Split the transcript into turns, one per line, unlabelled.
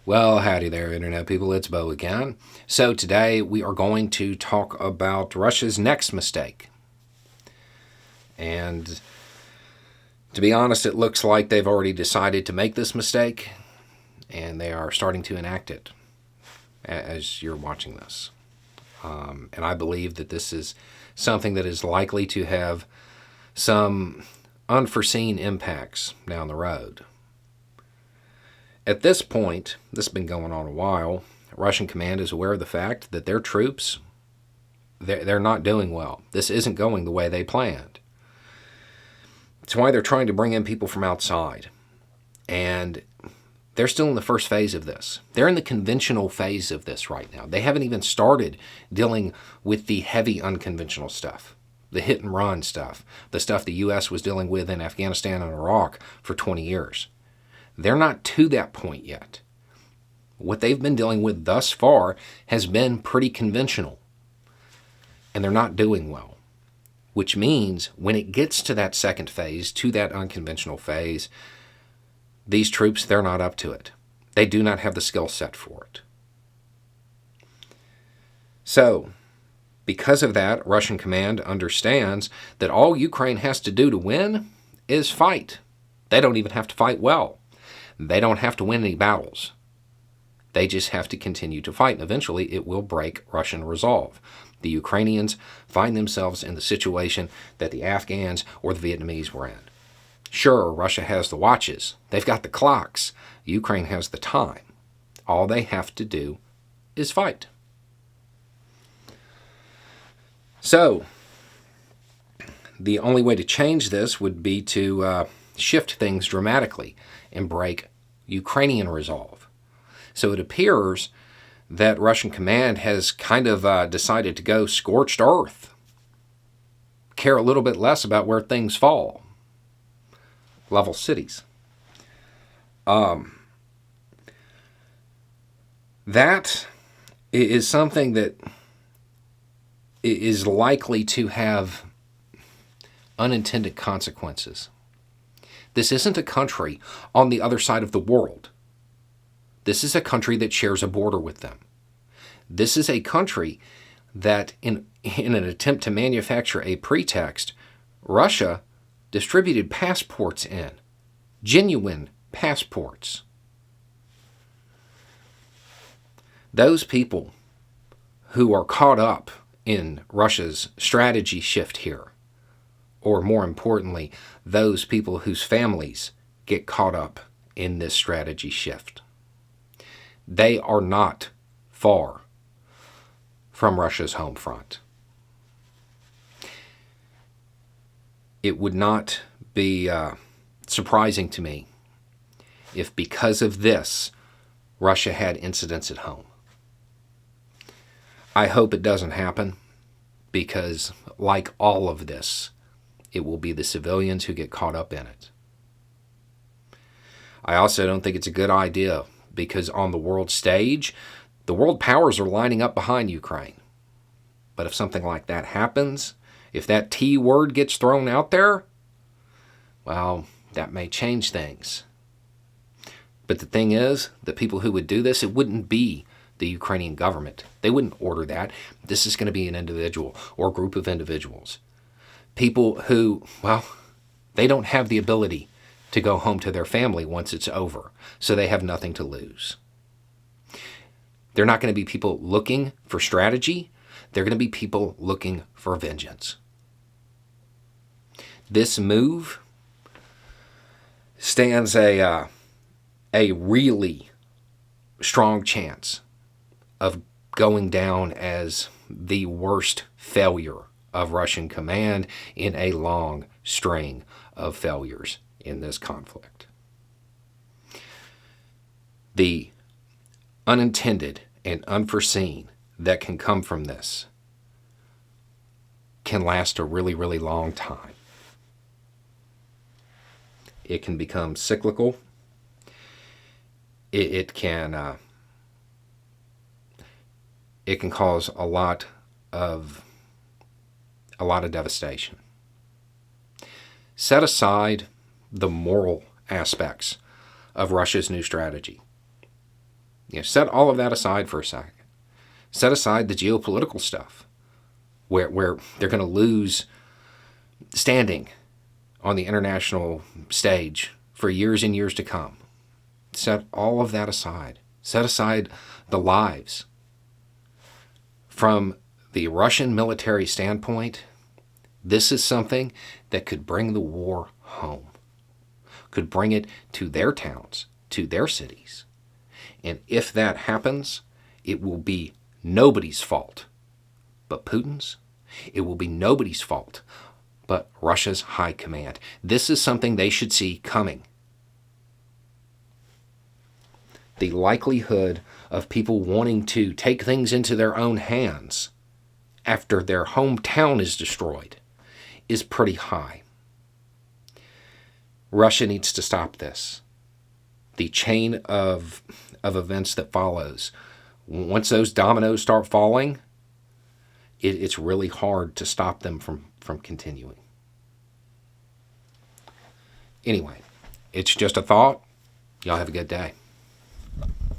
Well, howdy there, Internet people. It's Bo again. So, today we are going to talk about Russia's next mistake. And to be honest, it looks like they've already decided to make this mistake, and they are starting to enact it as you're watching this. And I believe that this is something that is likely to have some unforeseen impacts down the road. At this point, this has been going on a while, Russian command is aware of the fact that their troops, they're not doing well. This isn't going the way they planned. It's why they're trying to bring in people from outside. And they're still in the first phase of this. They're in the conventional phase of this right now. They haven't even started dealing with the heavy unconventional stuff, the hit and run stuff, the stuff the U.S. was dealing with in Afghanistan and Iraq for 20 years. They're not to that point yet. What they've been dealing with thus far has been pretty conventional, and they're not doing well, which means when it gets to that second phase, to that unconventional phase, these troops, they're not up to it. They do not have the skill set for it. So, because of that, Russian command understands that all Ukraine has to do to win is fight. They don't even have to fight well. They don't have to win any battles. They just have to continue to fight, and eventually it will break Russian resolve. The Ukrainians find themselves in the situation that the Afghans or the Vietnamese were in. Sure, Russia has the watches. They've got the clocks. Ukraine has the time. All they have to do is fight. So, the only way to change this would be to shift things dramatically and break Ukrainian resolve. So it appears that Russian command has kind of decided to go scorched earth, care a little bit less about where things fall, level cities. That is something that is likely to have unintended consequences. This isn't a country on the other side of the world. This is a country that shares a border with them. This is a country that, in an attempt to manufacture a pretext, Russia distributed passports in, genuine passports. Those people who are caught up in Russia's strategy shift here, or more importantly, those people whose families get caught up in this strategy shift. They are not far from Russia's home front. It would not be surprising to me if because of this, Russia had incidents at home. I hope it doesn't happen because, like all of this, it will be the civilians who get caught up in it. I also don't think it's a good idea because on the world stage, the world powers are lining up behind Ukraine. But if something like that happens, if that T word gets thrown out there, well, that may change things. But the thing is, the people who would do this, it wouldn't be the Ukrainian government. They wouldn't order that. This is going to be an individual or a group of individuals. People who, well, they don't have the ability to go home to their family once it's over, so they have nothing to lose. They're not going to be people looking for strategy. They're going to be people looking for vengeance. This move stands a really strong chance of going down as the worst failure of Russian command in a long string of failures in this conflict. The unintended and unforeseen that can come from this can last a really, really long time. It can become cyclical. It can cause a lot of devastation. Set aside the moral aspects of Russia's new strategy. Set all of that aside for a second. Set aside the geopolitical stuff, where they're going to lose standing on the international stage for years and years to come. Set all of that aside. Set aside the lives. From the Russian military standpoint, this is something that could bring the war home, could bring it to their towns, to their cities. And if that happens, it will be nobody's fault but Putin's. It will be nobody's fault but Russia's high command. This is something they should see coming. The likelihood of people wanting to take things into their own hands after their hometown is destroyed is pretty high. Russia needs to stop this. The chain of events that follows, once those dominoes start falling, it's really hard to stop them from continuing. Anyway, it's just a thought. Y'all have a good day.